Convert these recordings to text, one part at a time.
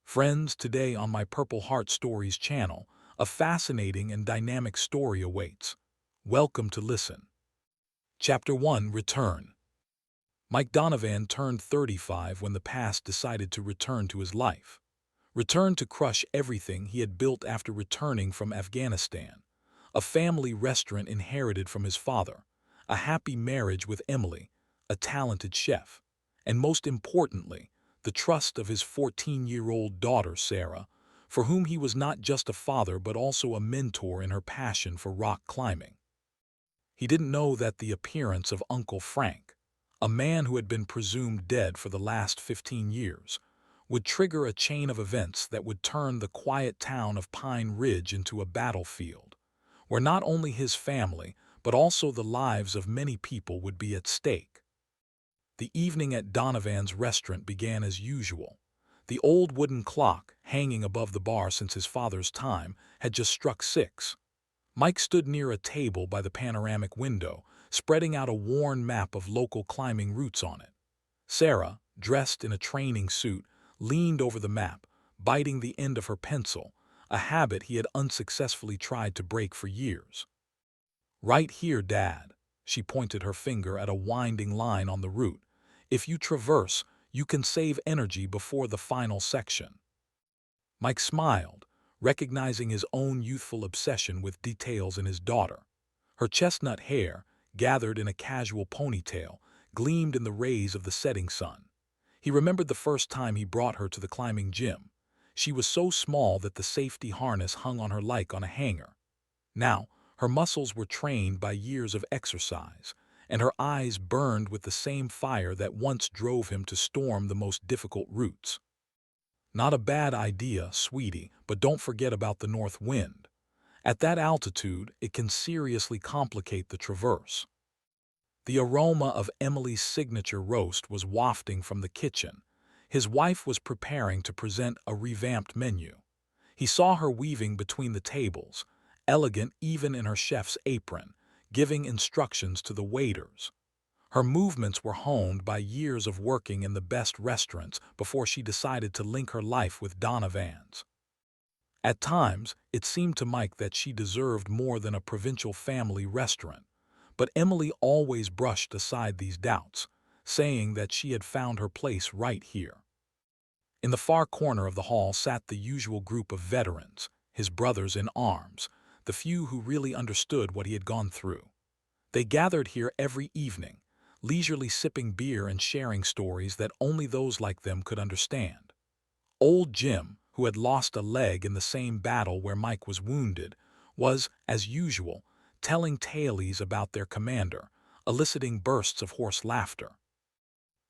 Friends, today on my Purple Heart Stories channel, a fascinating and dynamic story awaits. Welcome to listen. Chapter 1: Return. Mike Donovan turned 35 when the past decided to return to his life. Return to crush everything he had built after returning from Afghanistan. A family restaurant inherited from his father, a happy marriage with Emily, a talented chef, and most importantly, the trust of his 14-year-old daughter, Sarah, for whom he was not just a father but also a mentor in her passion for rock climbing. He didn't know that the appearance of Uncle Frank, a man who had been presumed dead for the last 15 years, would trigger a chain of events that would turn the quiet town of Pine Ridge into a battlefield, where not only his family but also the lives of many people would be at stake. The evening at Donovan's restaurant began as usual. The old wooden clock, hanging above the bar since his father's time, had just struck 6. Mike stood near a table by the panoramic window, spreading out a worn map of local climbing routes on it. Sarah, dressed in a training suit, leaned over the map, biting the end of her pencil, a habit he had unsuccessfully tried to break for years. "Right here, Dad." She pointed her finger at a winding line on the route. "If you traverse, you can save energy before the final section." Mike smiled, recognizing his own youthful obsession with details in his daughter. Her chestnut hair, gathered in a casual ponytail, gleamed in the rays of the setting sun. He remembered the first time he brought her to the climbing gym. She was so small that the safety harness hung on her like on a hanger. Now, her muscles were trained by years of exercise, and her eyes burned with the same fire that once drove him to storm the most difficult routes. "Not a bad idea, sweetie, but don't forget about the north wind. At that altitude, it can seriously complicate the traverse." The aroma of Emily's signature roast was wafting from the kitchen. His wife was preparing to present a revamped menu. He saw her weaving between the tables, elegant even in her chef's apron, giving instructions to the waiters. Her movements were honed by years of working in the best restaurants before she decided to link her life with Donovan's. At times, it seemed to Mike that she deserved more than a provincial family restaurant, but Emily always brushed aside these doubts, saying that she had found her place right here. In the far corner of the hall sat the usual group of veterans, his brothers in arms, the few who really understood what he had gone through. They gathered here every evening, leisurely sipping beer and sharing stories that only those like them could understand. Old Jim, who had lost a leg in the same battle where Mike was wounded, was, as usual, telling tales about their commander, eliciting bursts of hoarse laughter.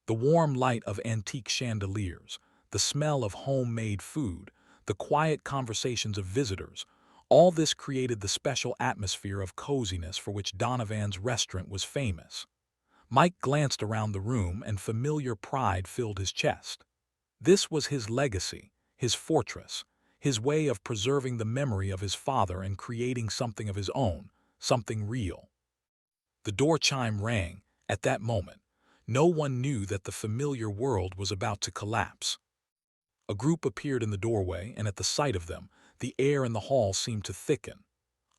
The warm light of antique chandeliers, the smell of homemade food, the quiet conversations of visitors, all this created the special atmosphere of coziness for which Donovan's restaurant was famous. Mike glanced around the room and familiar pride filled his chest. This was his legacy, his fortress, his way of preserving the memory of his father and creating something of his own, something real. The door chime rang. At that moment, no one knew that the familiar world was about to collapse. A group appeared in the doorway, and at the sight of them, the air in the hall seemed to thicken.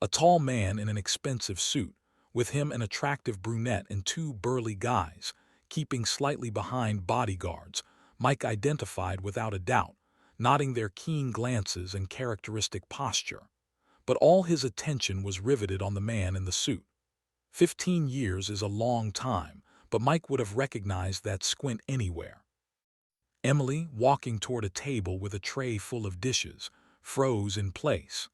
A tall man in an expensive suit, with him an attractive brunette and 2 burly guys, keeping slightly behind bodyguards, Mike identified without a doubt, nodding their keen glances and characteristic posture. But all his attention was riveted on the man in the suit. 15 years is a long time, but Mike would have recognized that squint anywhere. Emily, walking toward a table with a tray full of dishes, froze in place.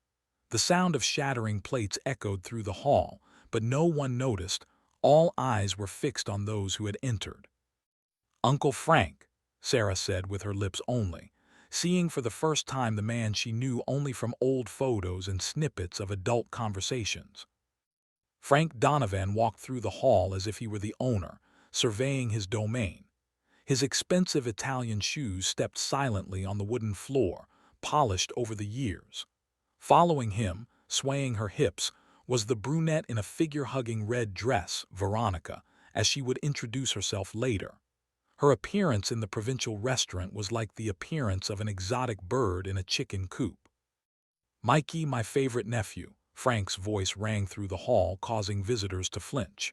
The sound of shattering plates echoed through the hall, but no one noticed. All eyes were fixed on those who had entered. "Uncle Frank," Sarah said with her lips only, seeing for the first time the man she knew only from old photos and snippets of adult conversations. Frank Donovan walked through the hall as if he were the owner, surveying his domain. His expensive Italian shoes stepped silently on the wooden floor, polished over the years. Following him, swaying her hips, was the brunette in a figure-hugging red dress, Veronica, as she would introduce herself later. Her appearance in the provincial restaurant was like the appearance of an exotic bird in a chicken coop. "Mikey, my favorite nephew," Frank's voice rang through the hall, causing visitors to flinch.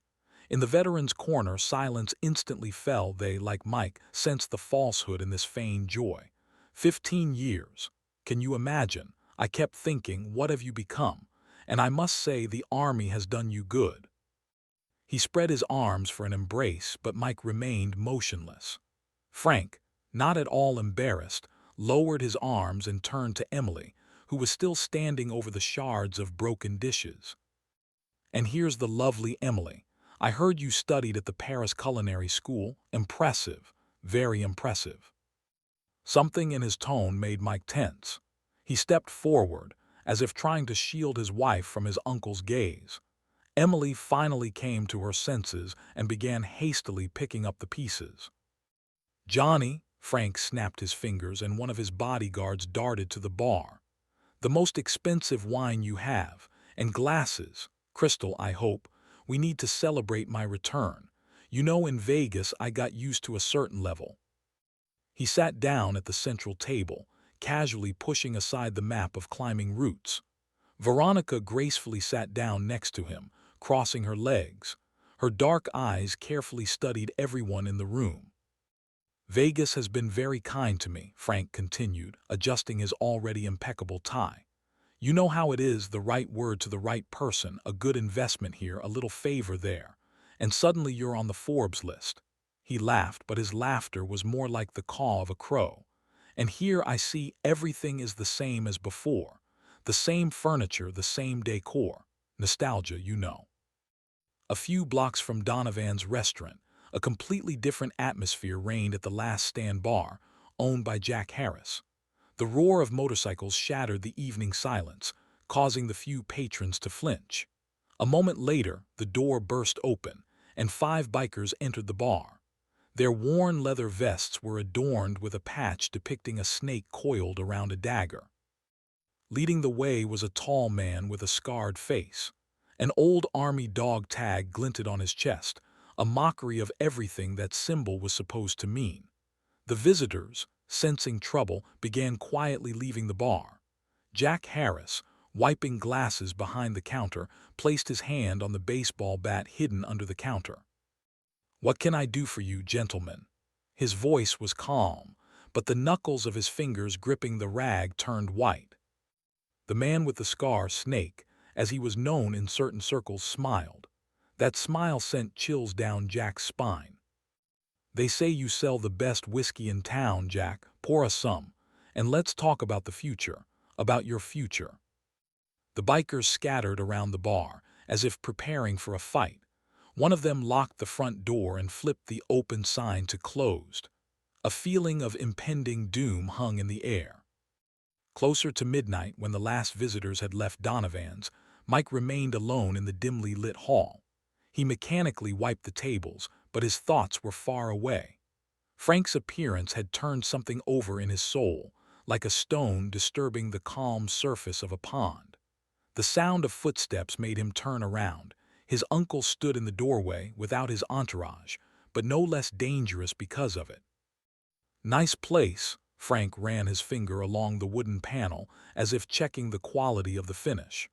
In the veteran's corner, silence instantly fell. They, like Mike, sensed the falsehood in this feigned joy. 15 years. Can you imagine? I kept thinking, what have you become? And I must say, the army has done you good. He spread his arms for an embrace, but Mike remained motionless. Frank, not at all embarrassed, lowered his arms and turned to Emily, who was still standing over the shards of broken dishes. "And here's the lovely Emily. I heard you studied at the Paris Culinary School. Impressive, very impressive." Something in his tone made Mike tense. He stepped forward, as if trying to shield his wife from his uncle's gaze. Emily finally came to her senses and began hastily picking up the pieces. "Johnny," Frank snapped his fingers and one of his bodyguards darted to the bar. "The most expensive wine you have, and glasses. Crystal, I hope. We need to celebrate my return. You know, in Vegas I got used to a certain level." He sat down at the central table, casually pushing aside the map of climbing routes. Veronica gracefully sat down next to him, crossing her legs. Her dark eyes carefully studied everyone in the room. "Vegas has been very kind to me," Frank continued, adjusting his already impeccable tie. "You know how it is, the right word to the right person, a good investment here, a little favor there, and suddenly you're on the Forbes list." He laughed, but his laughter was more like the caw of a crow. "And here I see everything is the same as before. The same furniture, the same decor. Nostalgia, you know." A few blocks from Donovan's restaurant, a completely different atmosphere reigned at the Last Stand bar, owned by Jack Harris. The roar of motorcycles shattered the evening silence, causing the few patrons to flinch. A moment later, the door burst open, and 5 bikers entered the bar. Their worn leather vests were adorned with a patch depicting a snake coiled around a dagger. Leading the way was a tall man with a scarred face. An old army dog tag glinted on his chest, a mockery of everything that symbol was supposed to mean. The visitors, sensing trouble, began quietly leaving the bar. Jack Harris, wiping glasses behind the counter, placed his hand on the baseball bat hidden under the counter. "What can I do for you, gentlemen?" His voice was calm, but the knuckles of his fingers gripping the rag turned white. The man with the scar, Snake, as he was known in certain circles, smiled. That smile sent chills down Jack's spine. "They say you sell the best whiskey in town, Jack. Pour us some, and let's talk about the future, about your future." The bikers scattered around the bar, as if preparing for a fight. One of them locked the front door and flipped the open sign to closed. A feeling of impending doom hung in the air. Closer to midnight, when the last visitors had left Donovan's, Mike remained alone in the dimly lit hall. He mechanically wiped the tables, but his thoughts were far away. Frank's appearance had turned something over in his soul, like a stone disturbing the calm surface of a pond. The sound of footsteps made him turn around. His uncle stood in the doorway without his entourage, but no less dangerous because of it. "Nice place." Frank ran his finger along the wooden panel as if checking the quality of the finish.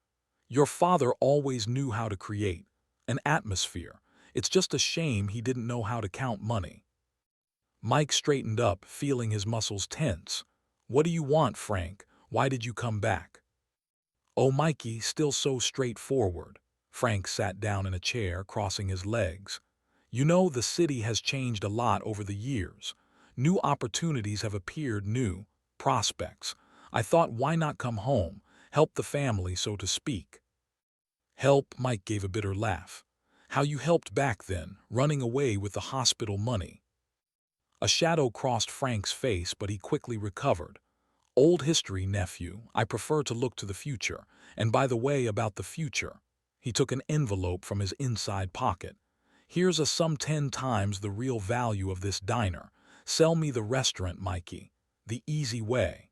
"Your father always knew how to create an atmosphere. It's just a shame he didn't know how to count money." Mike straightened up, feeling his muscles tense. "What do you want, Frank? Why did you come back?" "Oh, Mikey, still so straightforward." Frank sat down in a chair, crossing his legs. "You know, the city has changed a lot over the years. New opportunities have appeared, new prospects. I thought, why not come home, help the family, so to speak." "Help?" Mike gave a bitter laugh. "How you helped back then, running away with the hospital money." A shadow crossed Frank's face, but he quickly recovered. "Old history, nephew. I prefer to look to the future. And by the way, about the future." He took an envelope from his inside pocket. "Here's a sum 10 times the real value of this diner. Sell me the restaurant, Mikey. The easy way."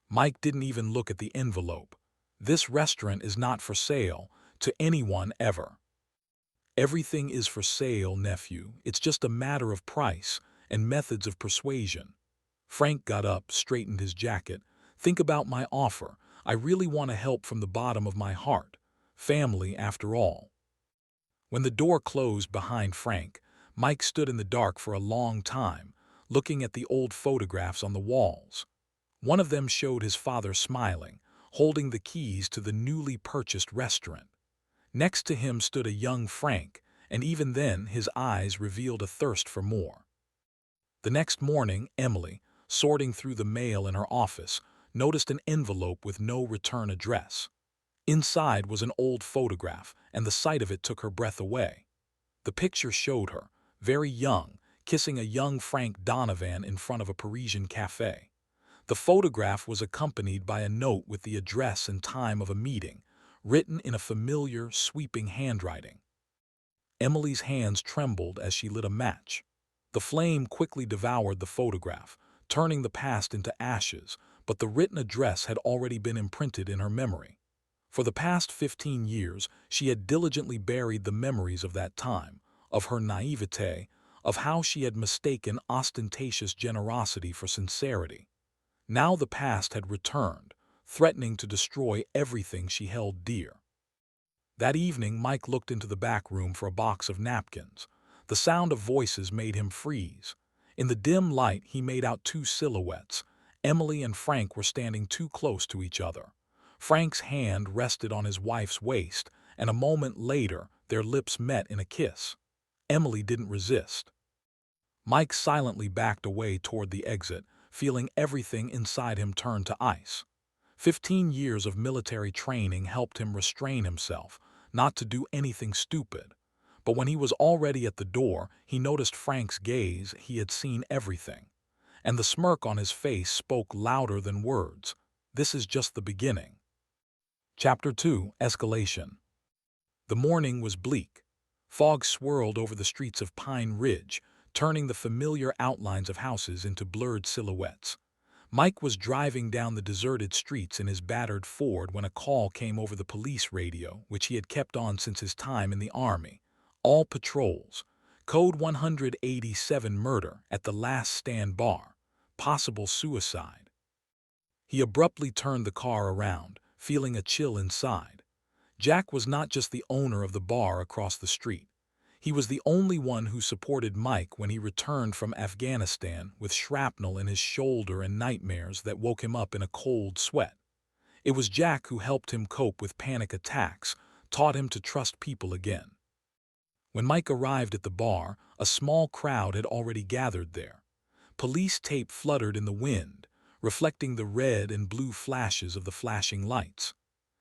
Mike didn't even look at the envelope. "This restaurant is not for sale to anyone ever." "Everything is for sale, nephew. It's just a matter of price, and methods of persuasion. Frank got up, straightened his jacket. "Think about my offer. I really want to help from the bottom of my heart. Family, after all." When the door closed behind Frank, Mike stood in the dark for a long time, looking at the old photographs on the walls. One of them showed his father smiling, holding the keys to the newly purchased restaurant. Next to him stood a young Frank, and even then his eyes revealed a thirst for more. The next morning, Emily, sorting through the mail in her office, noticed an envelope with no return address. Inside was an old photograph, and the sight of it took her breath away. The picture showed her, very young, kissing a young Frank Donovan in front of a Parisian cafe. The photograph was accompanied by a note with the address and time of a meeting, written in a familiar, sweeping handwriting. Emily's hands trembled as she lit a match. The flame quickly devoured the photograph, turning the past into ashes, but the written address had already been imprinted in her memory. For the past 15 years, she had diligently buried the memories of that time, of her naivete, of how she had mistaken ostentatious generosity for sincerity. Now the past had returned, threatening to destroy everything she held dear. That evening, Mike looked into the back room for a box of napkins. The sound of voices made him freeze. In the dim light, he made out two silhouettes. Emily and Frank were standing too close to each other. Frank's hand rested on his wife's waist, and a moment later, their lips met in a kiss. Emily didn't resist. Mike silently backed away toward the exit, feeling everything inside him turn to ice. 15 years of military training helped him restrain himself, not to do anything stupid. But when he was already at the door, he noticed Frank's gaze. He had seen everything. And the smirk on his face spoke louder than words. This is just the beginning. Chapter 2: Escalation. The morning was bleak. Fog swirled over the streets of Pine Ridge, turning the familiar outlines of houses into blurred silhouettes. Mike was driving down the deserted streets in his battered Ford when a call came over the police radio, which he had kept on since his time in the Army. All patrols. Code 187 murder at the last stand bar. Possible suicide. He abruptly turned the car around, feeling a chill inside. Jack was not just the owner of the bar across the street. He was the only one who supported Mike when he returned from Afghanistan with shrapnel in his shoulder and nightmares that woke him up in a cold sweat. It was Jack who helped him cope with panic attacks, taught him to trust people again. When Mike arrived at the bar, a small crowd had already gathered there. Police tape fluttered in the wind, reflecting the red and blue flashes of the flashing lights.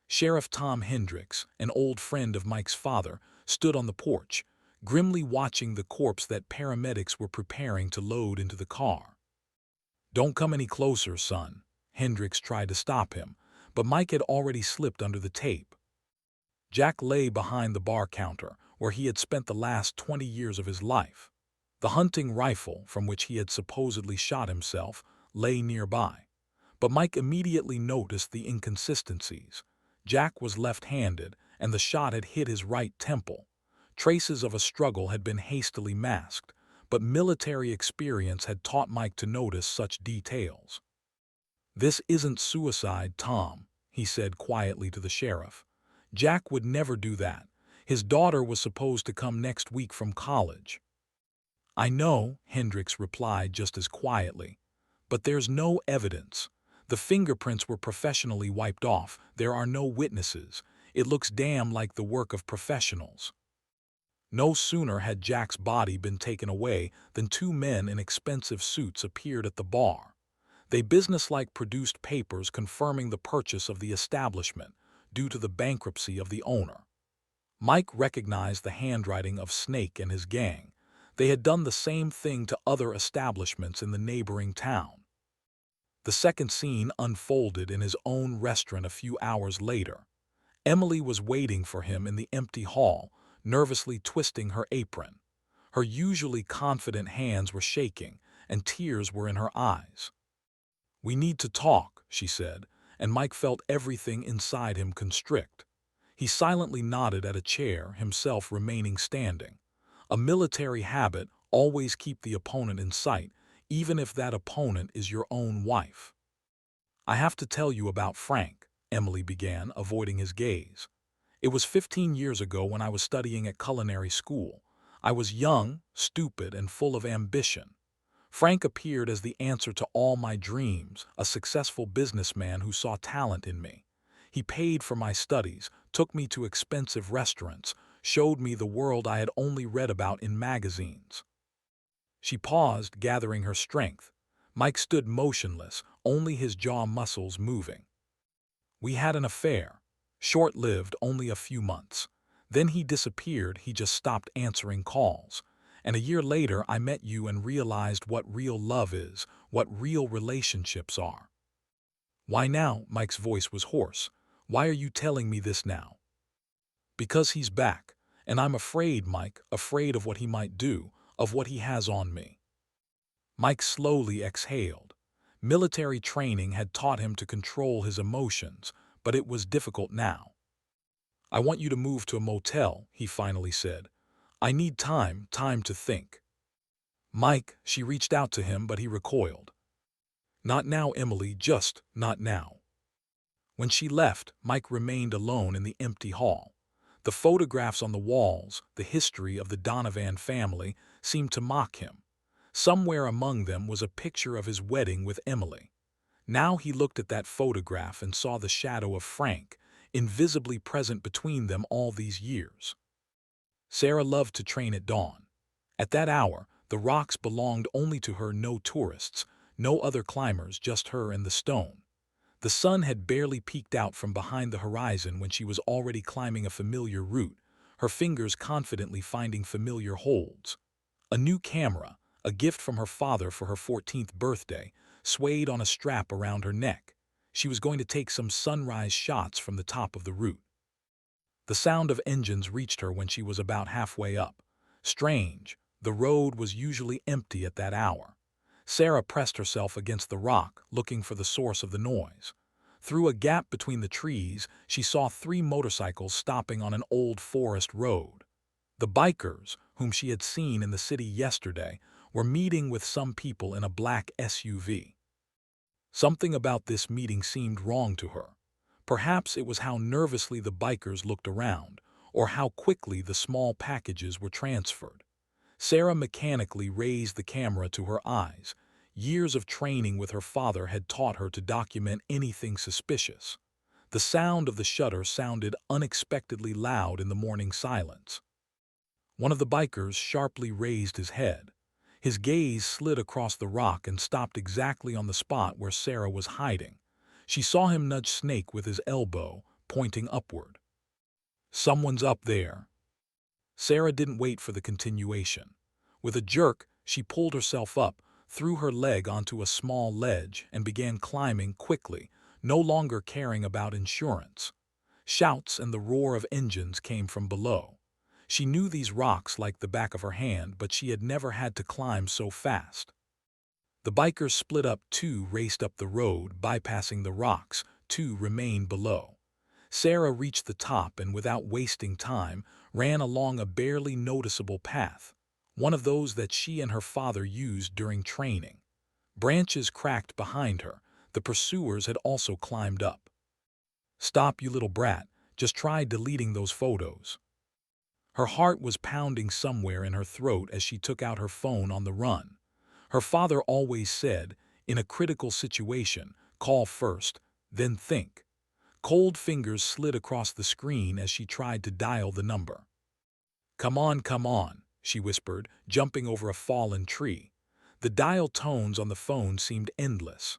Sheriff Tom Hendricks, an old friend of Mike's father, stood on the porch, grimly watching the corpse that paramedics were preparing to load into the car. "Don't come any closer, son," Hendricks tried to stop him, but Mike had already slipped under the tape. Jack lay behind the bar counter, where he had spent the last 20 years of his life. The hunting rifle, from which he had supposedly shot himself, lay nearby. But Mike immediately noticed the inconsistencies. Jack was left-handed, and the shot had hit his right temple. Traces of a struggle had been hastily masked, but military experience had taught Mike to notice such details. "This isn't suicide, Tom," he said quietly to the sheriff. "Jack would never do that. His daughter was supposed to come next week from college." "I know," Hendricks replied just as quietly, "but there's no evidence. The fingerprints were professionally wiped off. There are no witnesses. It looks damn like the work of professionals." No sooner had Jack's body been taken away than two men in expensive suits appeared at the bar. They businesslike produced papers confirming the purchase of the establishment due to the bankruptcy of the owner. Mike recognized the handwriting of Snake and his gang. They had done the same thing to other establishments in the neighboring town. The second scene unfolded in his own restaurant a few hours later. Emily was waiting for him in the empty hall, nervously twisting her apron. Her usually confident hands were shaking, and tears were in her eyes. "We need to talk," she said, and Mike felt everything inside him constrict. He silently nodded at a chair, himself remaining standing. A military habit, Always keep the opponent in sight, even if that opponent is your own wife. I have to tell you about Frank, Emily began, avoiding his gaze. It was 15 years ago when I was studying at culinary school. I was young, stupid, and full of ambition. Frank appeared as the answer to all my dreams, a successful businessman who saw talent in me. He paid for my studies, took me to expensive restaurants, showed me the world I had only read about in magazines. She paused, gathering her strength. Mike stood motionless, only his jaw muscles moving. We had an affair. Short-lived, only a few months. Then he disappeared, he just stopped answering calls. And a year later I met you and realized what real love is, what real relationships are. Why now? Mike's voice was hoarse. Why are you telling me this now? Because he's back. And I'm afraid, Mike, afraid of what he might do, of what he has on me. Mike slowly exhaled. Military training had taught him to control his emotions, but it was difficult now. I want you to move to a motel, he finally said. I need time to think. Mike, she reached out to him, but he recoiled. Not now, Emily, just not now. When she left, Mike remained alone in the empty hall. The photographs on the walls, the history of the Donovan family, seemed to mock him. Somewhere among them was a picture of his wedding with Emily. Now he looked at that photograph and saw the shadow of Frank, invisibly present between them all these years. Sarah loved to train at dawn. At that hour, the rocks belonged only to her, no tourists, no other climbers, just her and the stone. The sun had barely peeked out from behind the horizon when she was already climbing a familiar route, her fingers confidently finding familiar holds. A new camera, a gift from her father for her 14th birthday, swayed on a strap around her neck. She was going to take some sunrise shots from the top of the route. The sound of engines reached her when she was about halfway up. Strange, the road was usually empty at that hour. Sarah pressed herself against the rock, looking for the source of the noise. Through a gap between the trees, she saw 3 motorcycles stopping on an old forest road. The bikers, whom she had seen in the city yesterday, were meeting with some people in a black SUV. Something about this meeting seemed wrong to her. Perhaps it was how nervously the bikers looked around, or how quickly the small packages were transferred. Sarah mechanically raised the camera to her eyes. Years of training with her father had taught her to document anything suspicious. The sound of the shutter sounded unexpectedly loud in the morning silence. One of the bikers sharply raised his head. His gaze slid across the rock and stopped exactly on the spot where Sarah was hiding. She saw him nudge Snake with his elbow, pointing upward. Someone's up there. Sarah didn't wait for the continuation. With a jerk, she pulled herself up, threw her leg onto a small ledge, and began climbing quickly, no longer caring about insurance. Shouts and the roar of engines came from below. She knew these rocks like the back of her hand, but she had never had to climb so fast. The bikers split up. 2 raced up the road, bypassing the rocks. 2 remained below. Sarah reached the top and, without wasting time, ran along a barely noticeable path, one of those that she and her father used during training. Branches cracked behind her. The pursuers had also climbed up. Stop, you little brat. Just try deleting those photos. Her heart was pounding somewhere in her throat as she took out her phone on the run. Her father always said, in a critical situation, call first, then think. Cold fingers slid across the screen as she tried to dial the number. Come on, she whispered, jumping over a fallen tree. The dial tones on the phone seemed endless.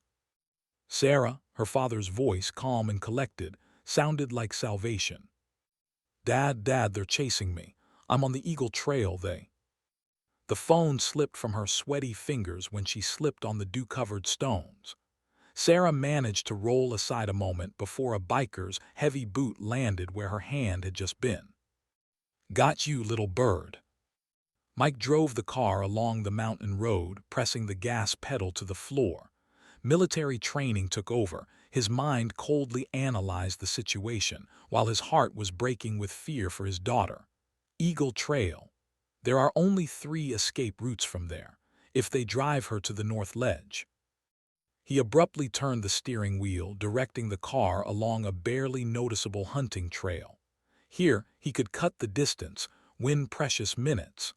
Sarah, her father's voice, calm and collected, sounded like salvation. Dad, they're chasing me. I'm on the Eagle Trail, they. The phone slipped from her sweaty fingers when she slipped on the dew-covered stones. Sarah managed to roll aside a moment before a biker's heavy boot landed where her hand had just been. Got you, little bird. Mike drove the car along the mountain road, pressing the gas pedal to the floor. Military training took over. His mind coldly analyzed the situation, while his heart was breaking with fear for his daughter. Eagle Trail. There are only 3 escape routes from there, if they drive her to the north ledge. He abruptly turned the steering wheel, directing the car along a barely noticeable hunting trail. Here, he could cut the distance, win precious minutes.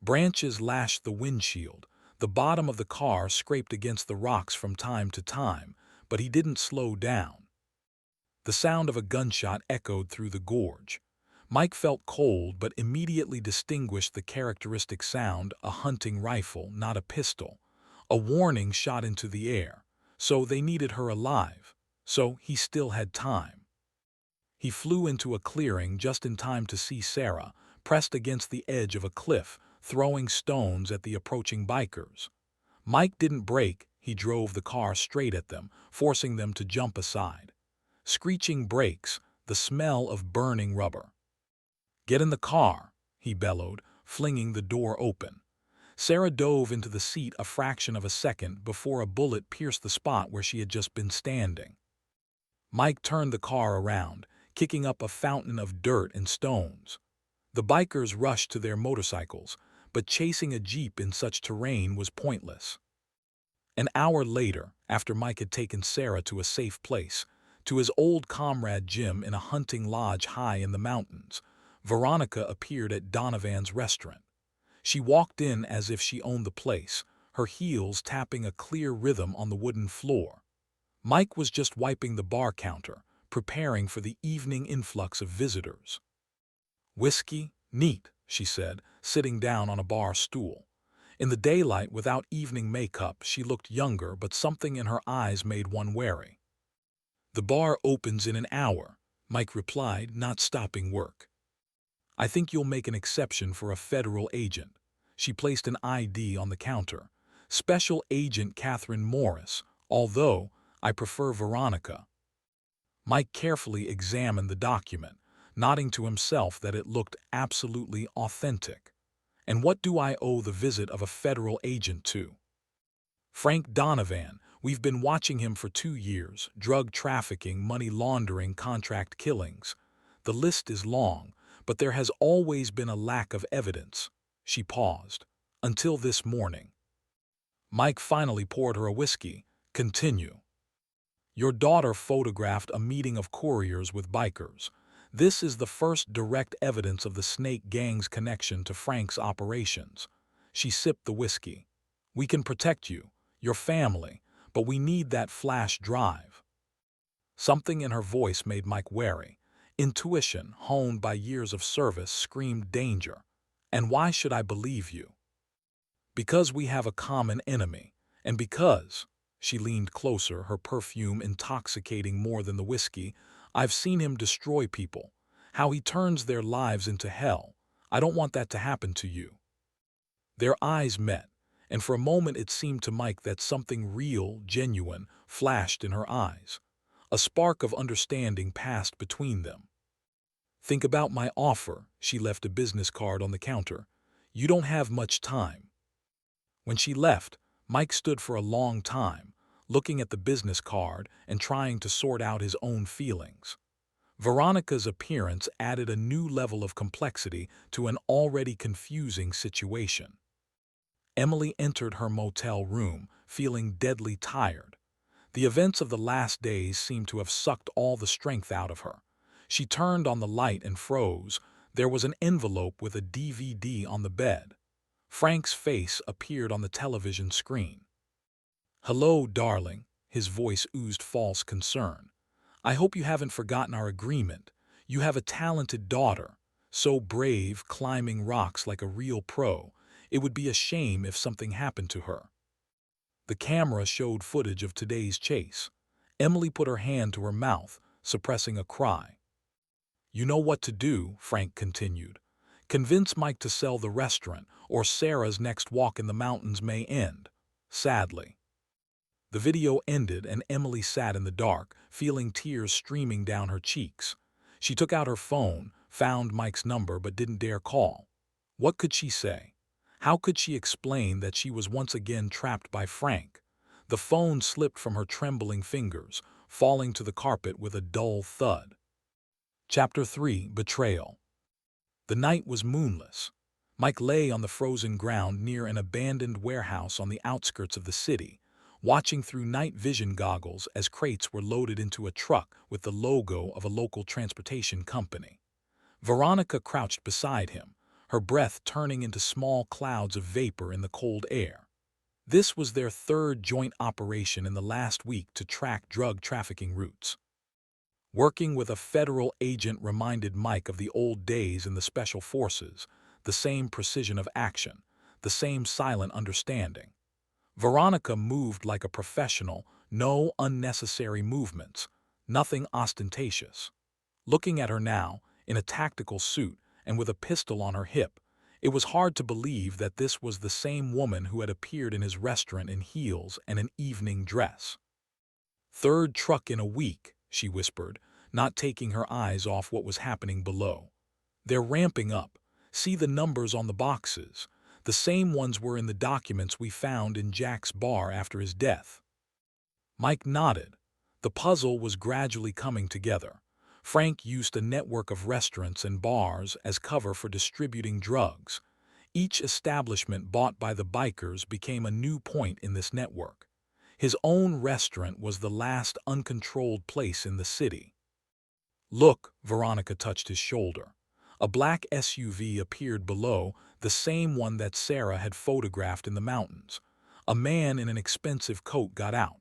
Branches lashed the windshield. The bottom of the car scraped against the rocks from time to time, but he didn't slow down. The sound of a gunshot echoed through the gorge. Mike felt cold but immediately distinguished the characteristic sound, a hunting rifle, not a pistol. A warning shot into the air. So they needed her alive. So he still had time. He flew into a clearing just in time to see Sarah, pressed against the edge of a cliff, throwing stones at the approaching bikers. Mike didn't brake, he drove the car straight at them, forcing them to jump aside. Screeching brakes, the smell of burning rubber. "Get in the car," he bellowed, flinging the door open. Sarah dove into the seat a fraction of a second before a bullet pierced the spot where she had just been standing. Mike turned the car around, kicking up a fountain of dirt and stones. The bikers rushed to their motorcycles, but chasing a jeep in such terrain was pointless. An hour later, after Mike had taken Sarah to a safe place, to his old comrade Jim in a hunting lodge high in the mountains, Veronica appeared at Donovan's restaurant. She walked in as if she owned the place, her heels tapping a clear rhythm on the wooden floor. Mike was just wiping the bar counter, preparing for the evening influx of visitors. "Whiskey? Neat," she said, sitting down on a bar stool. In the daylight, without evening makeup, she looked younger, but something in her eyes made one wary. "The bar opens in an hour," Mike replied, not stopping work. "I think you'll make an exception for a federal agent." She placed an ID on the counter. "Special Agent Catherine Morris, although I prefer Veronica." Mike carefully examined the document, nodding to himself that it looked absolutely authentic. "And what do I owe the visit of a federal agent to?" "Frank Donovan. We've been watching him for 2 years. Drug trafficking, money laundering, contract killings. The list is long, but there has always been a lack of evidence." She paused. "Until this morning." Mike finally poured her a whiskey. "Continue." "Your daughter photographed a meeting of couriers with bikers. This is the first direct evidence of the Snake Gang's connection to Frank's operations." She sipped the whiskey. "We can protect you, your family, but we need that flash drive." Something in her voice made Mike wary. Intuition, honed by years of service, screamed danger. "And why should I believe you?" "Because we have a common enemy, and because—" she leaned closer, her perfume intoxicating more than the whiskey. "I've seen him destroy people, how he turns their lives into hell. I don't want that to happen to you." Their eyes met, and for a moment it seemed to Mike that something real, genuine, flashed in her eyes. A spark of understanding passed between them. "Think about my offer." She left a business card on the counter. "You don't have much time." When she left, Mike stood for a long time, looking at the business card and trying to sort out his own feelings. Veronica's appearance added a new level of complexity to an already confusing situation. Emily entered her motel room, feeling deadly tired. The events of the last days seemed to have sucked all the strength out of her. She turned on the light and froze. There was an envelope with a DVD on the bed. Frank's face appeared on the television screen. "Hello, darling," his voice oozed false concern. "I hope you haven't forgotten our agreement. You have a talented daughter, so brave, climbing rocks like a real pro. It would be a shame if something happened to her." The camera showed footage of today's chase. Emily put her hand to her mouth, suppressing a cry. "You know what to do," Frank continued. "Convince Mike to sell the restaurant, or Sarah's next walk in the mountains may end sadly." The video ended and Emily sat in the dark, feeling tears streaming down her cheeks. She took out her phone, found Mike's number but didn't dare call. What could she say? How could she explain that she was once again trapped by Frank? The phone slipped from her trembling fingers, falling to the carpet with a dull thud. Chapter 3: Betrayal. The night was moonless. Mike lay on the frozen ground near an abandoned warehouse on the outskirts of the city, watching through night vision goggles as crates were loaded into a truck with the logo of a local transportation company. Veronica crouched beside him, her breath turning into small clouds of vapor in the cold air. This was their third joint operation in the last week to track drug trafficking routes. Working with a federal agent reminded Mike of the old days in the special forces, the same precision of action, the same silent understanding. Veronica moved like a professional, no unnecessary movements, nothing ostentatious. Looking at her now, in a tactical suit and with a pistol on her hip, it was hard to believe that this was the same woman who had appeared in his restaurant in heels and an evening dress. "Third truck in a week," she whispered, not taking her eyes off what was happening below. "They're ramping up. See the numbers on the boxes. The same ones were in the documents we found in Jack's bar after his death." Mike nodded. The puzzle was gradually coming together. Frank used a network of restaurants and bars as cover for distributing drugs. Each establishment bought by the bikers became a new point in this network. His own restaurant was the last uncontrolled place in the city. "Look," Veronica touched his shoulder. A black SUV appeared below, the same one that Sarah had photographed in the mountains. A man in an expensive coat got out.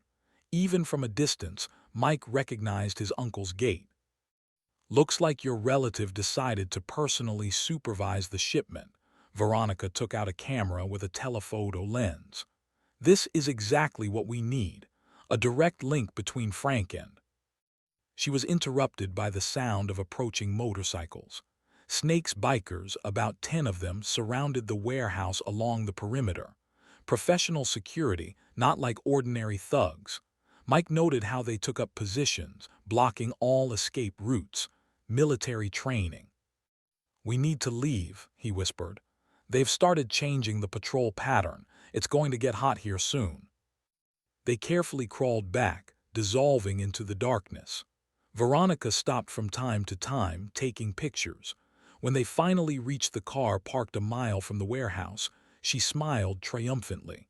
Even from a distance, Mike recognized his uncle's gait. "Looks like your relative decided to personally supervise the shipment." Veronica took out a camera with a telephoto lens. "This is exactly what we need, a direct link between Frank and—" She was interrupted by the sound of approaching motorcycles. Snake's bikers, about 10 of them, surrounded the warehouse along the perimeter. Professional security, not like ordinary thugs. Mike noted how they took up positions, blocking all escape routes. Military training. "We need to leave," he whispered. "They've started changing the patrol pattern. It's going to get hot here soon." They carefully crawled back, dissolving into the darkness. Veronica stopped from time to time, taking pictures. When they finally reached the car parked a mile from the warehouse, she smiled triumphantly.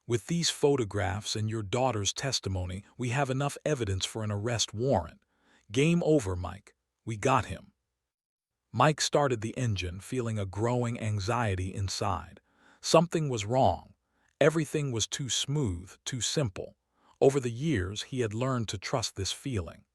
"With these photographs and your daughter's testimony, we have enough evidence for an arrest warrant. Game over, Mike. We got him." Mike started the engine, feeling a growing anxiety inside. Something was wrong. Everything was too smooth, too simple. Over the years, he had learned to trust this feeling.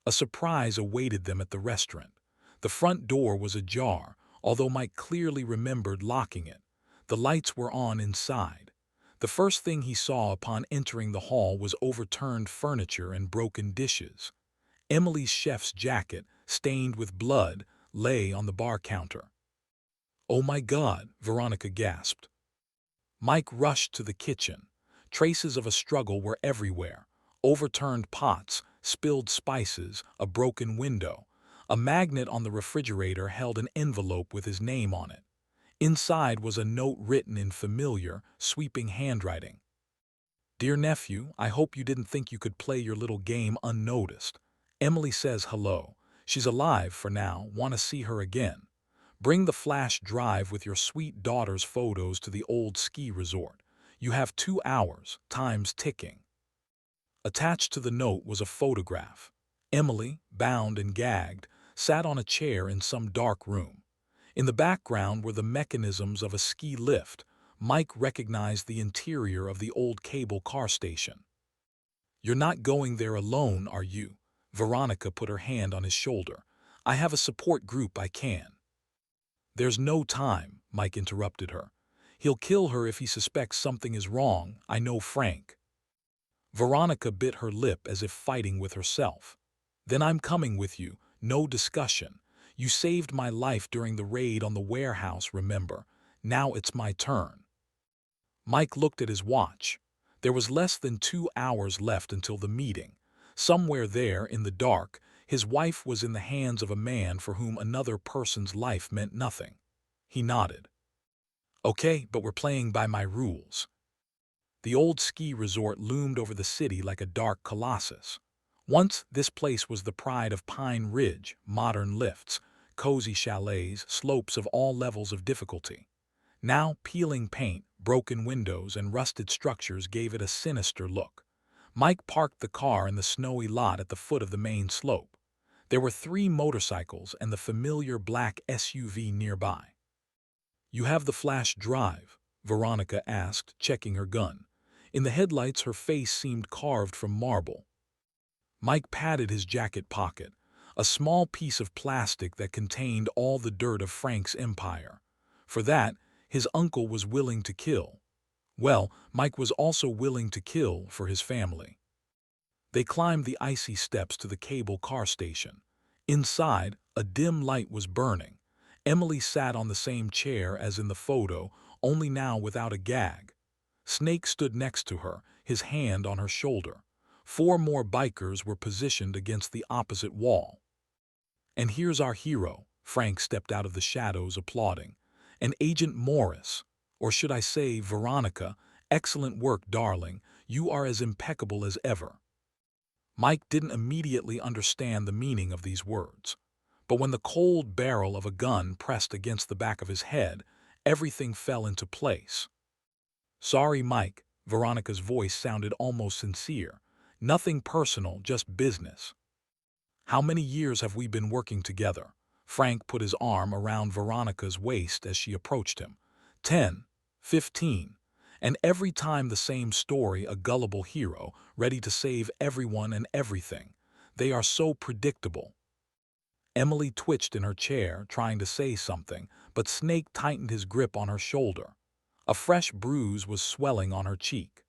A surprise awaited them at the restaurant. The front door was ajar, although Mike clearly remembered locking it. The lights were on inside. The first thing he saw upon entering the hall was overturned furniture and broken dishes. Emily's chef's jacket, stained with blood, lay on the bar counter. "Oh my God," Veronica gasped. Mike rushed to the kitchen. Traces of a struggle were everywhere. Overturned pots, spilled spices, a broken window. A magnet on the refrigerator held an envelope with his name on it. Inside was a note written in familiar, sweeping handwriting. "Dear nephew, I hope you didn't think you could play your little game unnoticed. Emily says hello. She's alive for now. Want to see her again. Bring the flash drive with your sweet daughter's photos to the old ski resort. You have 2 hours, time's ticking." Attached to the note was a photograph. Emily, bound and gagged, sat on a chair in some dark room. In the background were the mechanisms of a ski lift. Mike recognized the interior of the old cable car station. "You're not going there alone, are you?" Veronica put her hand on his shoulder. "I have a support group I can." "There's no time," Mike interrupted her. "He'll kill her if he suspects something is wrong. I know Frank." Veronica bit her lip as if fighting with herself. "Then I'm coming with you. No discussion. You saved my life during the raid on the warehouse, remember? Now it's my turn." Mike looked at his watch. There was less than 2 hours left until the meeting. Somewhere there, in the dark, his wife was in the hands of a man for whom another person's life meant nothing. He nodded. "Okay, but we're playing by my rules." The old ski resort loomed over the city like a dark colossus. Once, this place was the pride of Pine Ridge, modern lifts, cozy chalets, slopes of all levels of difficulty. Now peeling paint, broken windows, and rusted structures gave it a sinister look. Mike parked the car in the snowy lot at the foot of the main slope. There were 3 motorcycles and the familiar black SUV nearby. "You have the flash drive?" Veronica asked, checking her gun. In the headlights, her face seemed carved from marble. Mike patted his jacket pocket, a small piece of plastic that contained all the dirt of Frank's empire. For that, his uncle was willing to kill. Well, Mike was also willing to kill for his family. They climbed the icy steps to the cable car station. Inside, a dim light was burning. Emily sat on the same chair as in the photo, only now without a gag. Snake stood next to her, his hand on her shoulder. 4 more bikers were positioned against the opposite wall. "And here's our hero," Frank stepped out of the shadows applauding. "And Agent Morris, or should I say Veronica, excellent work, darling, you are as impeccable as ever." Mike didn't immediately understand the meaning of these words. But when the cold barrel of a gun pressed against the back of his head, everything fell into place. "Sorry, Mike," Veronica's voice sounded almost sincere. "Nothing personal, just business." "How many years have we been working together?" Frank put his arm around Veronica's waist as she approached him. 10, 15. And every time the same story, a gullible hero, ready to save everyone and everything. They are so predictable. Emily twitched in her chair, trying to say something, but Snake tightened his grip on her shoulder. A fresh bruise was swelling on her cheek.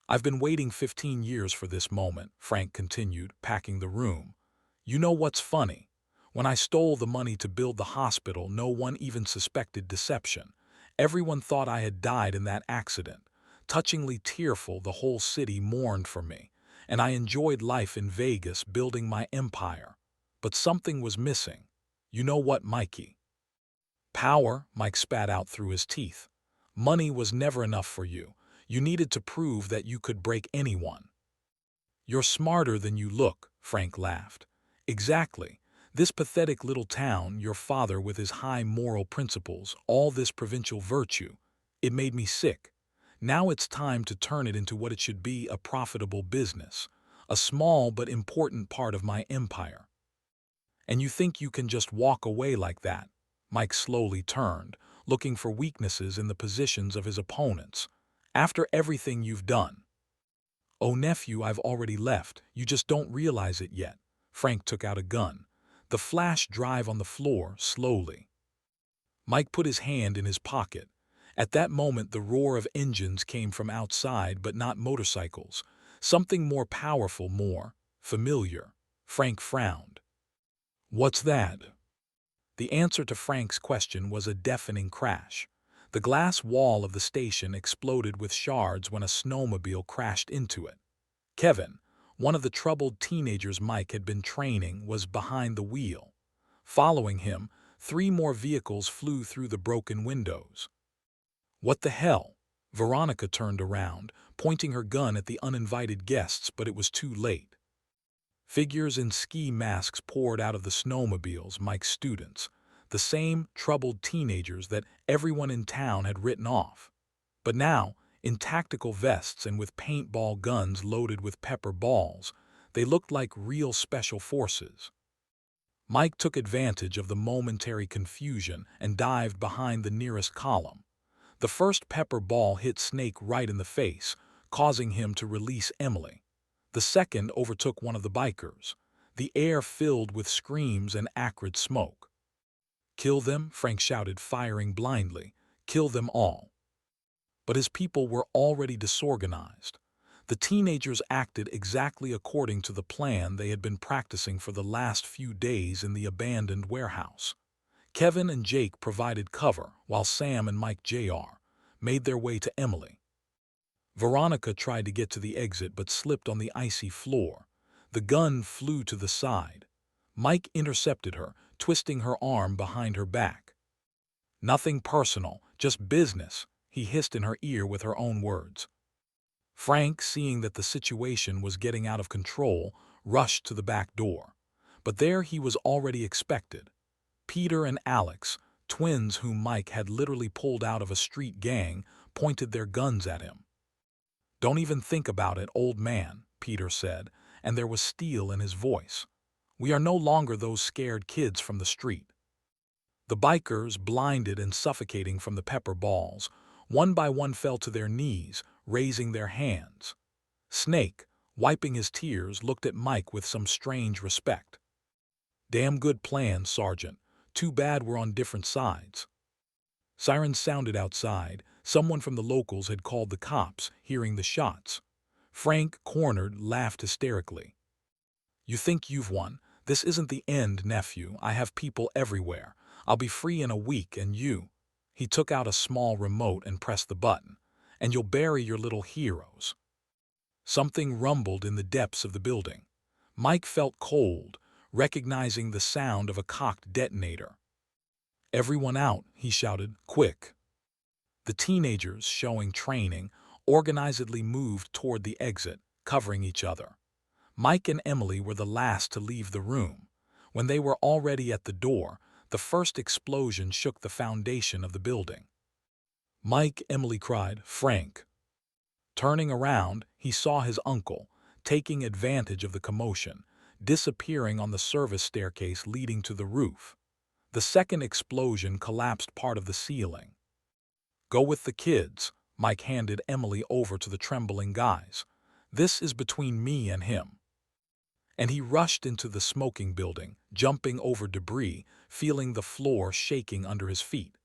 "I've been waiting 15 years for this moment," Frank continued, packing the room. "You know what's funny? When I stole the money to build the hospital, no one even suspected deception. Everyone thought I had died in that accident. Touchingly tearful, the whole city mourned for me, and I enjoyed life in Vegas building my empire. But something was missing. You know what, Mikey?" "Power," Mike spat out through his teeth. "Money was never enough for you. You needed to prove that you could break anyone." "You're smarter than you look," Frank laughed. "Exactly. This pathetic little town, your father with his high moral principles, all this provincial virtue. It made me sick. Now it's time to turn it into what it should be, a profitable business. A small but important part of my empire. And you think you can just walk away like that?" Mike slowly turned, looking for weaknesses in the positions of his opponents. "After everything you've done?" "Oh, nephew, I've already left. You just don't realize it yet." Frank took out a gun. The flash drive on the floor, slowly. Mike put his hand in his pocket. At that moment, the roar of engines came from outside, but not motorcycles. Something more powerful, more familiar. Frank frowned. "What's that?" The answer to Frank's question was a deafening crash. The glass wall of the station exploded with shards when a snowmobile crashed into it. Kevin, one of the troubled teenagers Mike had been training, was behind the wheel. Following him, 3 more vehicles flew through the broken windows. "What the hell?" Veronica turned around, pointing her gun at the uninvited guests, but it was too late. Figures in ski masks poured out of the snowmobiles, Mike's students, the same troubled teenagers that everyone in town had written off. But now, in tactical vests and with paintball guns loaded with pepper balls, they looked like real special forces. Mike took advantage of the momentary confusion and dived behind the nearest column. The first pepper ball hit Snake right in the face, causing him to release Emily. The second overtook one of the bikers. The air filled with screams and acrid smoke. "Kill them," Frank shouted, firing blindly. "Kill them all." But his people were already disorganized. The teenagers acted exactly according to the plan they had been practicing for the last few days in the abandoned warehouse. Kevin and Jake provided cover, while Sam and Mike Jr. made their way to Emily. Veronica tried to get to the exit but slipped on the icy floor. The gun flew to the side. Mike intercepted her, twisting her arm behind her back. "Nothing personal, just business," he hissed in her ear with her own words. Frank, seeing that the situation was getting out of control, rushed to the back door. But there he was already expected. Peter and Alex, twins whom Mike had literally pulled out of a street gang, pointed their guns at him. "Don't even think about it, old man," Peter said, and there was steel in his voice. "We are no longer those scared kids from the street." The bikers, blinded and suffocating from the pepper balls, one by one fell to their knees, raising their hands. Snake, wiping his tears, looked at Mike with some strange respect. "Damn good plan, Sergeant. Too bad we're on different sides." Sirens sounded outside. Someone from the locals had called the cops, hearing the shots. Frank, cornered, laughed hysterically. "You think you've won? This isn't the end, nephew. I have people everywhere. I'll be free in a week, and you—" He took out a small remote and pressed the button. "And you'll bury your little heroes." Something rumbled in the depths of the building. Mike felt cold, recognizing the sound of a cocked detonator. "Everyone out," he shouted, "quick." The teenagers, showing training, organizedly moved toward the exit, covering each other. Mike and Emily were the last to leave the room. When they were already at the door, the first explosion shook the foundation of the building. "Mike," Emily cried, "Frank." Turning around, he saw his uncle, taking advantage of the commotion, disappearing on the service staircase leading to the roof. The second explosion collapsed part of the ceiling. "Go with the kids." Mike handed Emily over to the trembling guys. "This is between me and him." And he rushed into the smoking building, jumping over debris, feeling the floor shaking under his feet.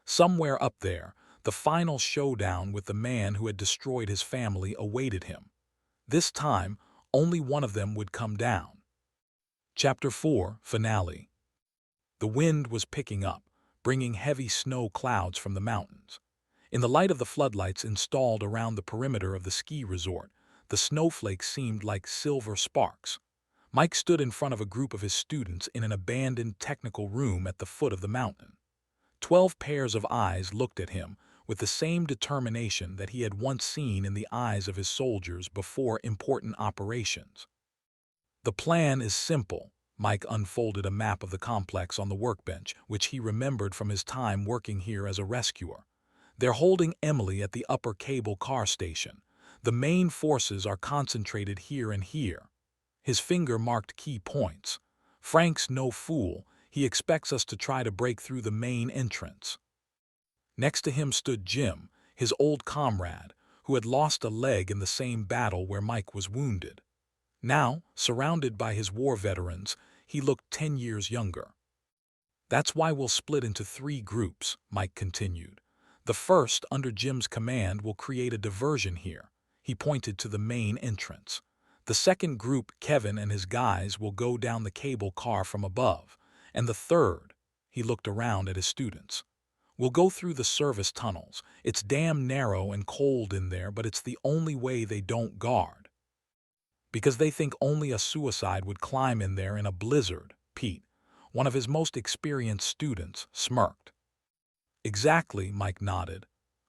Somewhere up there, the final showdown with the man who had destroyed his family awaited him. This time, only one of them would come down. Chapter 4, Finale. The wind was picking up, bringing heavy snow clouds from the mountains. In the light of the floodlights installed around the perimeter of the ski resort, the snowflakes seemed like silver sparks. Mike stood in front of a group of his students in an abandoned technical room at the foot of the mountain. 12 pairs of eyes looked at him with the same determination that he had once seen in the eyes of his soldiers before important operations. "The plan is simple." Mike unfolded a map of the complex on the workbench, which he remembered from his time working here as a rescuer. "They're holding Emily at the upper cable car station. The main forces are concentrated here and here." His finger marked key points. "Frank's no fool. He expects us to try to break through the main entrance." Next to him stood Jim, his old comrade, who had lost a leg in the same battle where Mike was wounded. Now, surrounded by his war veterans, he looked 10 years younger. "That's why we'll split into 3 groups," Mike continued. "The first, under Jim's command, will create a diversion here." He pointed to the main entrance. "The second group, Kevin and his guys, will go down the cable car from above. And the third," he looked around at his students, "will go through the service tunnels. It's damn narrow and cold in there, but it's the only way they don't guard. Because they think only a suicide would climb in there in a blizzard." Pete, one of his most experienced students, smirked. "Exactly," Mike nodded.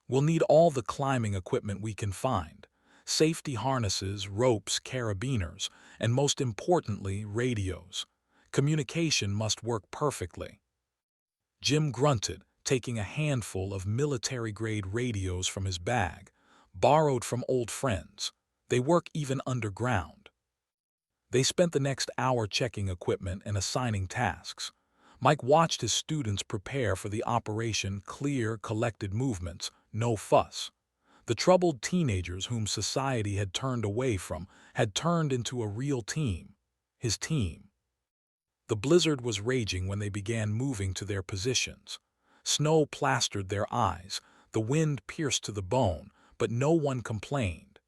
"We'll need all the climbing equipment we can find. Safety harnesses, ropes, carabiners, and most importantly, radios. Communication must work perfectly." Jim grunted, taking a handful of military-grade radios from his bag, borrowed from old friends. "They work even underground." They spent the next hour checking equipment and assigning tasks. Mike watched his students prepare for the operation, clear, collected movements, no fuss. The troubled teenagers whom society had turned away from had turned into a real team, his team. The blizzard was raging when they began moving to their positions. Snow plastered their eyes, the wind pierced to the bone, but no one complained.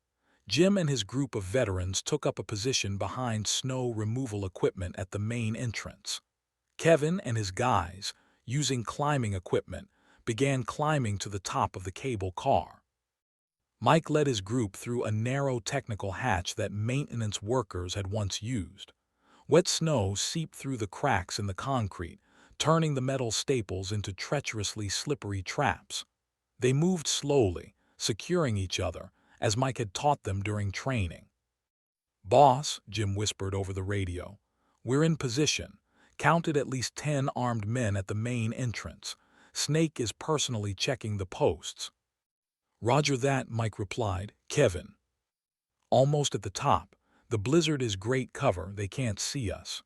Jim and his group of veterans took up a position behind snow removal equipment at the main entrance. Kevin and his guys, using climbing equipment, began climbing to the top of the cable car. Mike led his group through a narrow technical hatch that maintenance workers had once used. Wet snow seeped through the cracks in the concrete, turning the metal staples into treacherously slippery traps. They moved slowly, securing each other, as Mike had taught them during training. "Boss," Jim whispered over the radio, "we're in position. Counted at least 10 armed men at the main entrance. Snake is personally checking the posts. Roger that, Mike replied. Kevin. Almost at the top. The blizzard is great cover, they can't see us.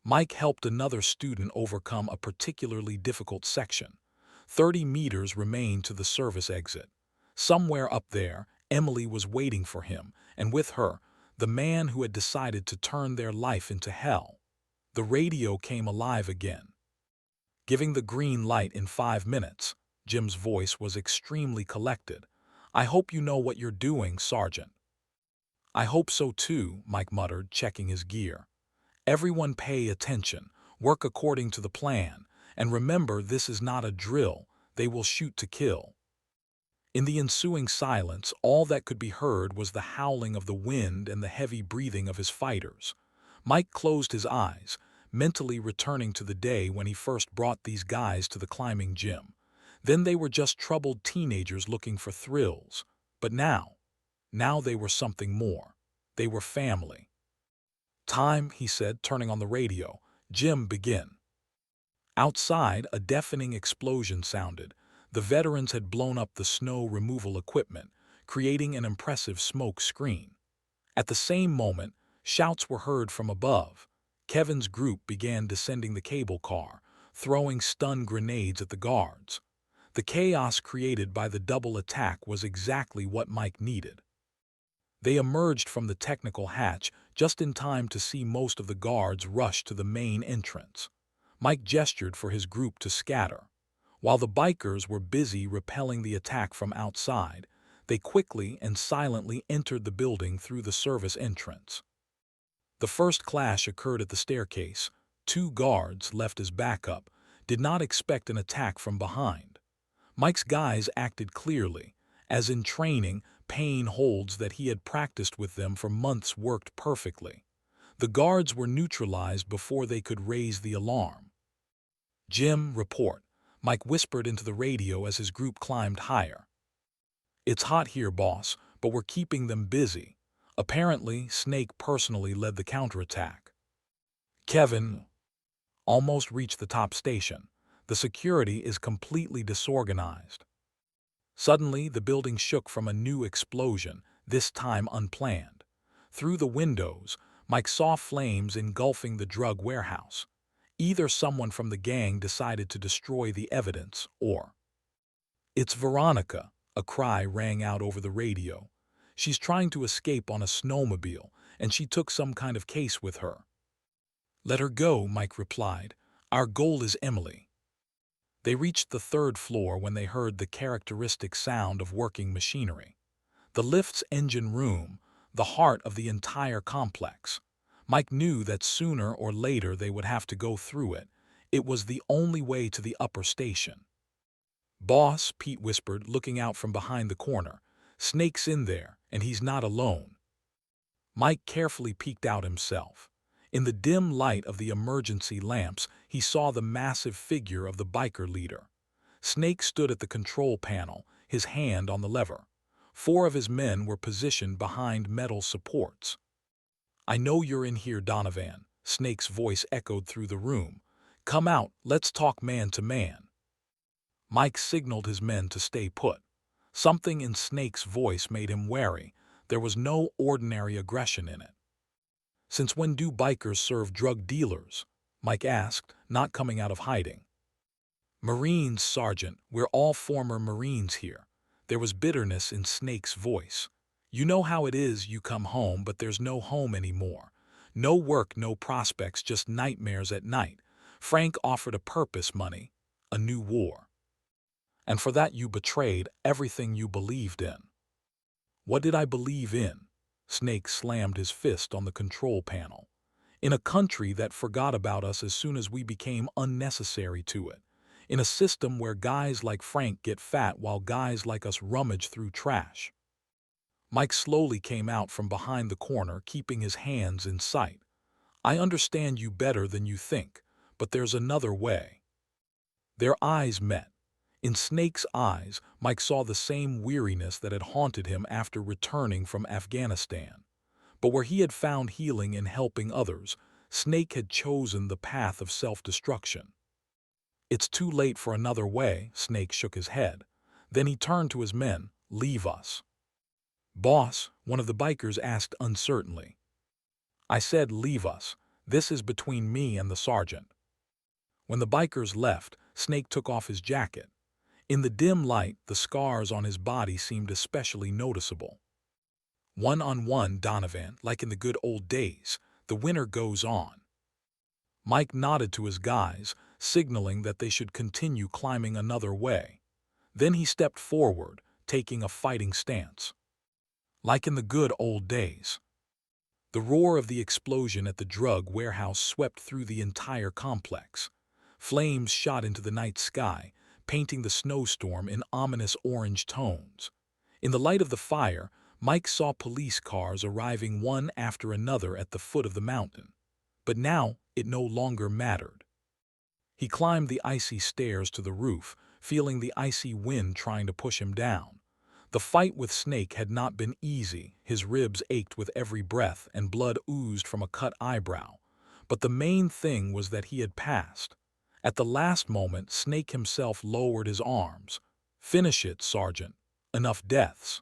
Mike helped another student overcome a particularly difficult section. 30 meters remained to the service exit. Somewhere up there, Emily was waiting for him, and with her, the man who had decided to turn their life into hell. The radio came alive again. Giving the green light in 5 minutes. Jim's voice was extremely collected. I hope you know what you're doing, Sergeant. I hope so too, Mike muttered, checking his gear. Everyone pay attention, work according to the plan, and remember this is not a drill, they will shoot to kill. In the ensuing silence, all that could be heard was the howling of the wind and the heavy breathing of his fighters. Mike closed his eyes, mentally returning to the day when he first brought these guys to the climbing gym. Then they were just troubled teenagers looking for thrills. But now they were something more. They were family. Time, he said, turning on the radio. Jim, begin. Outside, a deafening explosion sounded. The veterans had blown up the snow removal equipment, creating an impressive smoke screen. At the same moment, shouts were heard from above. Kevin's group began descending the cable car, throwing stun grenades at the guards. The chaos created by the double attack was exactly what Mike needed. They emerged from the technical hatch just in time to see most of the guards rush to the main entrance. Mike gestured for his group to scatter. While the bikers were busy repelling the attack from outside, they quickly and silently entered the building through the service entrance. The first clash occurred at the staircase. 2 guards, left as backup, did not expect an attack from behind. Mike's guys acted clearly. As in training, Payne holds that he had practiced with them for months worked perfectly. The guards were neutralized before they could raise the alarm. Jim, report. Mike whispered into the radio as his group climbed higher. It's hot here, boss, but we're keeping them busy. Apparently, Snake personally led the counterattack. Kevin almost reached the top station. The security is completely disorganized. Suddenly, the building shook from a new explosion, this time unplanned. Through the windows, Mike saw flames engulfing the drug warehouse. Either someone from the gang decided to destroy the evidence, or... It's Veronica, a cry rang out over the radio. She's trying to escape on a snowmobile, and she took some kind of case with her. Let her go, Mike replied. Our goal is Emily. They reached the 3rd floor when they heard the characteristic sound of working machinery. The lift's engine room, the heart of the entire complex. Mike knew that sooner or later they would have to go through it. It was the only way to the upper station. Boss, Pete whispered, looking out from behind the corner. Snake's in there, and he's not alone. Mike carefully peeked out himself. In the dim light of the emergency lamps, he saw the massive figure of the biker leader. Snake stood at the control panel, his hand on the lever. 4 of his men were positioned behind metal supports. I know you're in here, Donovan. Snake's voice echoed through the room. Come out, let's talk man to man. Mike signaled his men to stay put. Something in Snake's voice made him wary. There was no ordinary aggression in it. Since when do bikers serve drug dealers? Mike asked, not coming out of hiding. Marines, Sergeant. We're all former Marines here. There was bitterness in Snake's voice. You know how it is, you come home, but there's no home anymore. No work, no prospects, just nightmares at night. Frank offered a purpose, money, a new war. And for that you betrayed everything you believed in. What did I believe in? Snake slammed his fist on the control panel. In a country that forgot about us as soon as we became unnecessary to it. In a system where guys like Frank get fat while guys like us rummage through trash. Mike slowly came out from behind the corner, keeping his hands in sight. I understand you better than you think, but there's another way. Their eyes met. In Snake's eyes, Mike saw the same weariness that had haunted him after returning from Afghanistan. But where he had found healing in helping others, Snake had chosen the path of self-destruction. "It's too late for another way," Snake shook his head. Then he turned to his men. "Leave us." "Boss," one of the bikers asked uncertainly. "I said leave us. This is between me and the sergeant." When the bikers left, Snake took off his jacket. In the dim light, the scars on his body seemed especially noticeable. "One-on-one, Donovan, like in the good old days. The winner goes on." Mike nodded to his guys, signaling that they should continue climbing another way. Then he stepped forward, taking a fighting stance. "Like in the good old days." The roar of the explosion at the drug warehouse swept through the entire complex. Flames shot into the night sky, painting the snowstorm in ominous orange tones. In the light of the fire, Mike saw police cars arriving one after another at the foot of the mountain. But now it no longer mattered. He climbed the icy stairs to the roof, feeling the icy wind trying to push him down. The fight with Snake had not been easy. His ribs ached with every breath and blood oozed from a cut eyebrow. But the main thing was that he had passed. At the last moment, Snake himself lowered his arms. "Finish it, Sergeant. Enough deaths."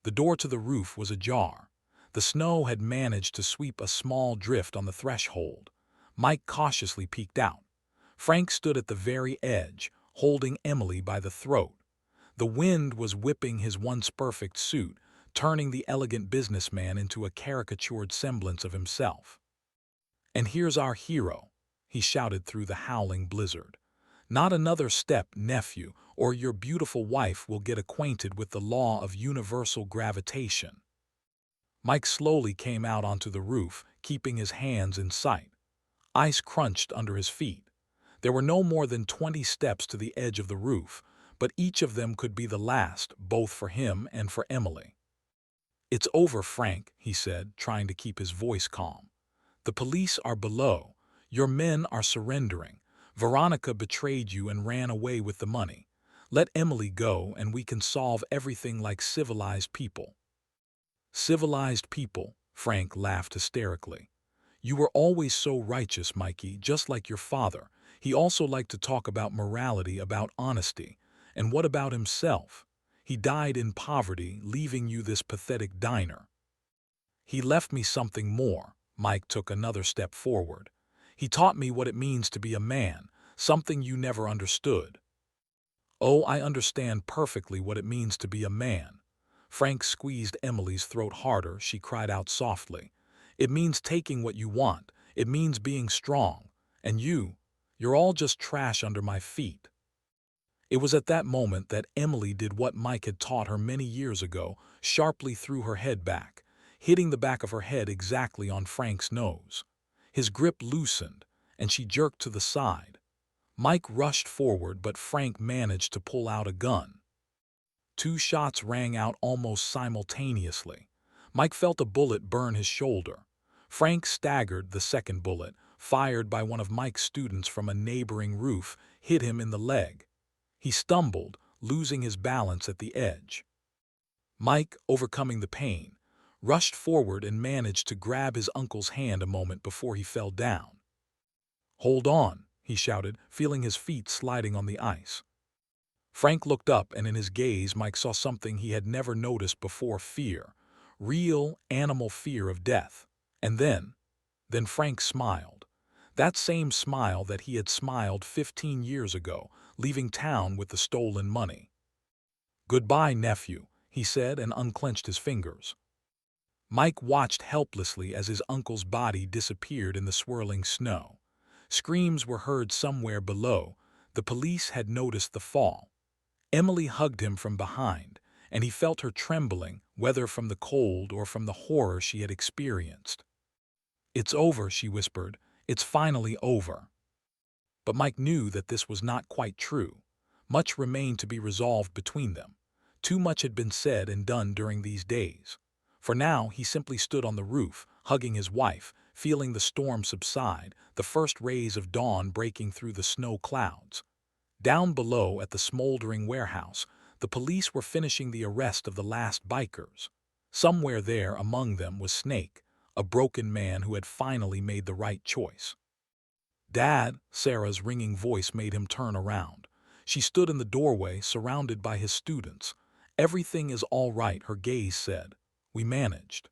The door to the roof was ajar. The snow had managed to sweep a small drift on the threshold. Mike cautiously peeked out. Frank stood at the very edge, holding Emily by the throat. The wind was whipping his once perfect suit, turning the elegant businessman into a caricatured semblance of himself. "And here's our hero," he shouted through the howling blizzard. "Not another step, nephew, or your beautiful wife will get acquainted with the law of universal gravitation." Mike slowly came out onto the roof, keeping his hands in sight. Ice crunched under his feet. There were no more than 20 steps to the edge of the roof, but each of them could be the last, both for him and for Emily. "It's over, Frank," he said, trying to keep his voice calm. "The police are below. Your men are surrendering. Veronica betrayed you and ran away with the money. Let Emily go and we can solve everything like civilized people." "Civilized people," Frank laughed hysterically. "You were always so righteous, Mikey, just like your father. He also liked to talk about morality, about honesty. And what about himself? He died in poverty, leaving you this pathetic diner." "He left me something more." Mike took another step forward. "He taught me what it means to be a man, something you never understood." "Oh, I understand perfectly what it means to be a man." Frank squeezed Emily's throat harder. She cried out softly. "It means taking what you want. It means being strong. And you're all just trash under my feet." It was at that moment that Emily did what Mike had taught her many years ago, sharply threw her head back, hitting the back of her head exactly on Frank's nose. His grip loosened, and she jerked to the side. Mike rushed forward, but Frank managed to pull out a gun. 2 shots rang out almost simultaneously. Mike felt a bullet burn his shoulder. Frank staggered. The second bullet, fired by one of Mike's students from a neighboring roof, hit him in the leg. He stumbled, losing his balance at the edge. Mike, overcoming the pain, rushed forward and managed to grab his uncle's hand a moment before he fell down. "Hold on," he shouted, feeling his feet sliding on the ice. Frank looked up, and in his gaze Mike saw something he had never noticed before: fear. Real, animal fear of death. And then Frank smiled. That same smile that he had smiled 15 years ago, leaving town with the stolen money. "Goodbye, nephew," he said, and unclenched his fingers. Mike watched helplessly as his uncle's body disappeared in the swirling snow. Screams were heard somewhere below. The police had noticed the fall. Emily hugged him from behind, and he felt her trembling, whether from the cold or from the horror she had experienced. "It's over," she whispered. "It's finally over." But Mike knew that this was not quite true. Much remained to be resolved between them. Too much had been said and done during these days. For now he simply stood on the roof, hugging his wife, feeling the storm subside, the first rays of dawn breaking through the snow clouds. Down below at the smoldering warehouse, the police were finishing the arrest of the last bikers. Somewhere there among them was Snake, a broken man who had finally made the right choice. "Dad," Sarah's ringing voice made him turn around. She stood in the doorway, surrounded by his students. "Everything is all right," her gaze said. "We managed."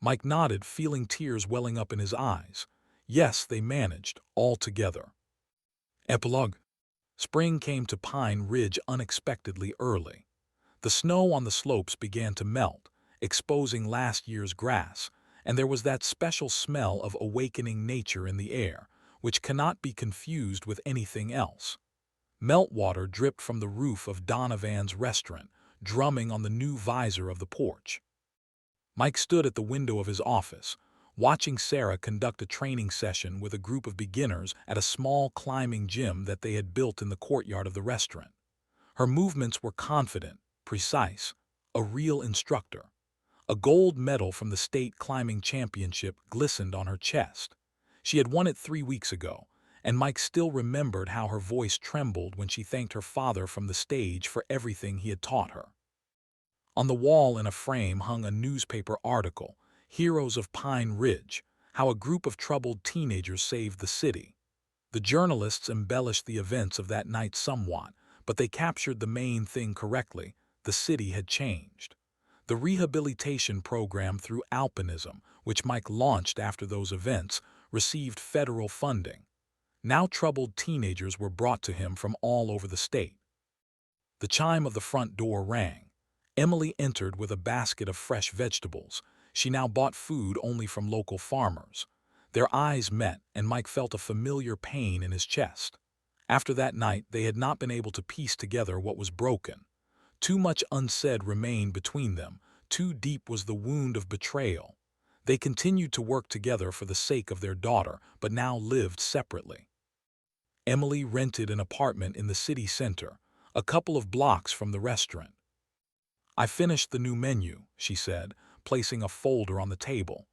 Mike nodded, feeling tears welling up in his eyes. Yes, they managed, all together. Epilogue. Spring came to Pine Ridge unexpectedly early. The snow on the slopes began to melt, exposing last year's grass, and there was that special smell of awakening nature in the air, which cannot be confused with anything else. Meltwater dripped from the roof of Donovan's restaurant, drumming on the new visor of the porch. Mike stood at the window of his office, watching Sarah conduct a training session with a group of beginners at a small climbing gym that they had built in the courtyard of the restaurant. Her movements were confident, precise, a real instructor. A gold medal from the state climbing championship glistened on her chest. She had won it 3 weeks ago, and Mike still remembered how her voice trembled when she thanked her father from the stage for everything he had taught her. On the wall in a frame hung a newspaper article, "Heroes of Pine Ridge: How a Group of Troubled Teenagers Saved the City." The journalists embellished the events of that night somewhat, but they captured the main thing correctly: the city had changed. The rehabilitation program through alpinism, which Mike launched after those events, received federal funding. Now troubled teenagers were brought to him from all over the state. The chime of the front door rang. Emily entered with a basket of fresh vegetables. She now bought food only from local farmers. Their eyes met, and Mike felt a familiar pain in his chest. After that night, they had not been able to piece together what was broken. Too much unsaid remained between them. Too deep was the wound of betrayal. They continued to work together for the sake of their daughter, but now lived separately. Emily rented an apartment in the city center, a couple of blocks from the restaurant. "I finished the new menu," she said, placing a folder on the table.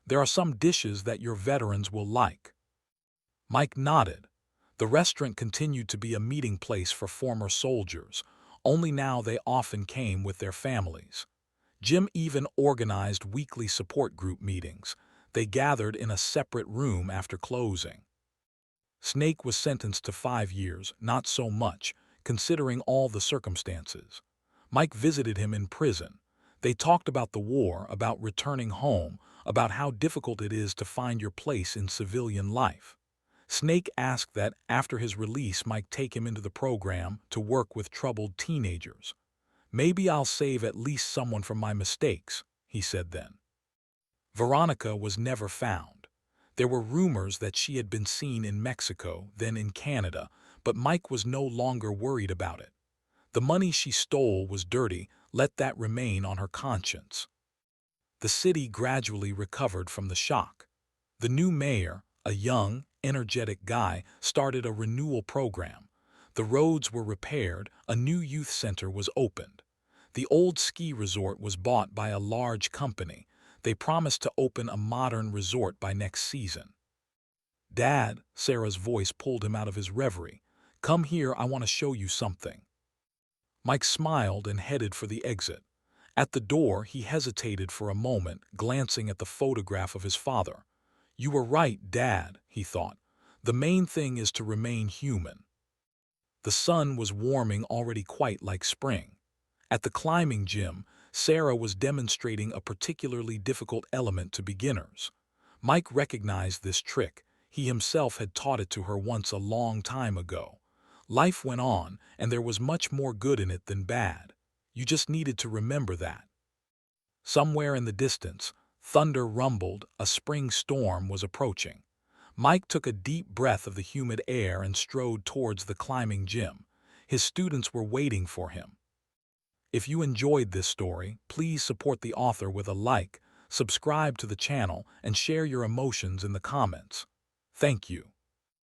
"There are some dishes that your veterans will like." Mike nodded. The restaurant continued to be a meeting place for former soldiers, only now they often came with their families. Jim even organized weekly support group meetings. They gathered in a separate room after closing. Snake was sentenced to 5 years, not so much, considering all the circumstances. Mike visited him in prison. They talked about the war, about returning home, about how difficult it is to find your place in civilian life. Snake asked that, after his release, Mike take him into the program to work with troubled teenagers. "Maybe I'll save at least someone from my mistakes," he said then. Veronica was never found. There were rumors that she had been seen in Mexico, then in Canada, but Mike was no longer worried about it. The money she stole was dirty, let that remain on her conscience. The city gradually recovered from the shock. The new mayor, a young, energetic guy, started a renewal program. The roads were repaired, a new youth center was opened. The old ski resort was bought by a large company. They promised to open a modern resort by next season. "Dad," Sarah's voice pulled him out of his reverie. "Come here, I want to show you something." Mike smiled and headed for the exit. At the door, he hesitated for a moment, glancing at the photograph of his father. "You were right, Dad," he thought. "The main thing is to remain human." The sun was warming already, quite like spring. At the climbing gym, Sarah was demonstrating a particularly difficult element to beginners. Mike recognized this trick. He himself had taught it to her once a long time ago. Life went on, and there was much more good in it than bad. You just needed to remember that. Somewhere in the distance, thunder rumbled, a spring storm was approaching. Mike took a deep breath of the humid air and strode towards the climbing gym. His students were waiting for him. If you enjoyed this story, please support the author with a like, subscribe to the channel, and share your emotions in the comments. Thank you.